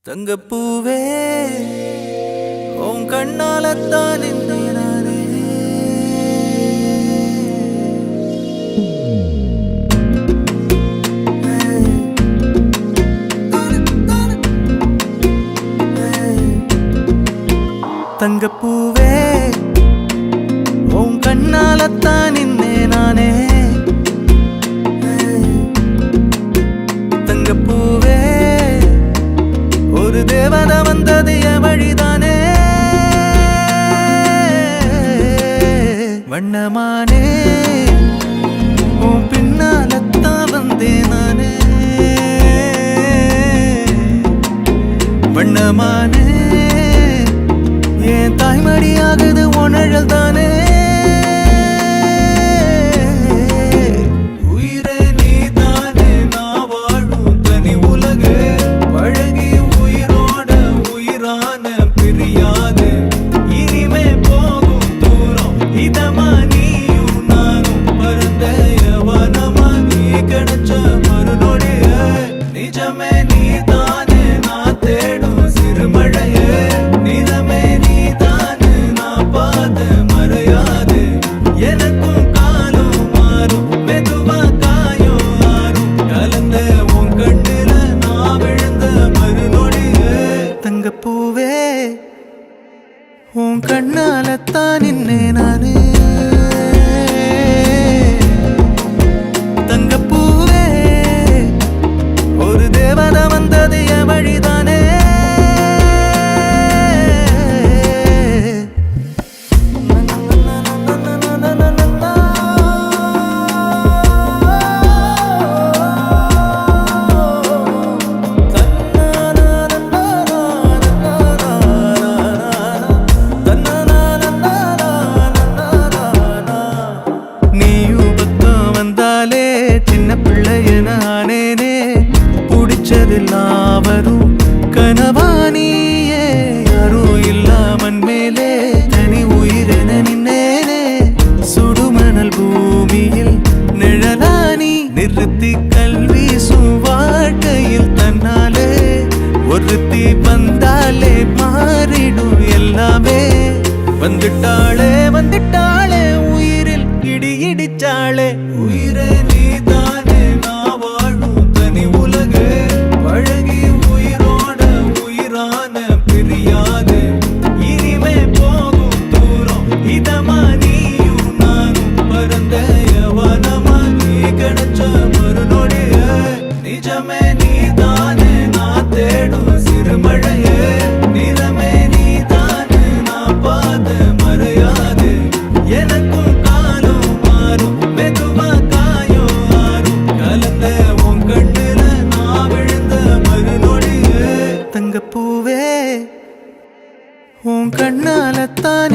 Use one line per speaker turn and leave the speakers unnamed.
தங்கப்பூவே உன் கண்ணாலத்தான் நானே தங்கப்பூவே உன் கண்ணாலத்தான் நானே தங்கப்பூவே ஒரு தேவதை வந்தது என் வழிதானே வண்ணமானே உன் பின்னாலத்தான் வந்தேன் நானே வண்ணமானே என் தாய்மடியாகுது உணழல் தானே தங்கப்பூவே உன் கண்ணாலத்தான் நானே தங்கப்பூவே ஒரு தேவதை வந்தது என் வழிதானே சின்ன பிள்ளைய நானேனே புடிச்சதெல்லாம் வரும் கனவானியே யாரும் இல்லாமன் மேலே தனி உயிரென நின்னேனே சுடுமணல் பூமியில் நிழலானி நிறுத்தி கல்வி வாழ்க்கையில் தன்னாலே ஒருத்தி வந்தாலே மாறிடும் எல்லாமே வந்துட்டாளே வந்துட்டாளே உயிரில் இடி இடிச்சாளே உயிரே நீதானே நான் வாழும் தனி உலகு பழகி உயிரோட உயிரான பிரியாது இனிமே போகும் தூரம் இதமா நீயும் நானும் பரந்த யவனமா நீ கிடைச்ச மறுநொடிய நிஜமே நீதானே நான் தேடும் சிறுமழையே நிறமே நீதானே நான் பார்த்த மறையாது எனக்கும் தங்கப்பூவே உன் கண்ணாலத்தான்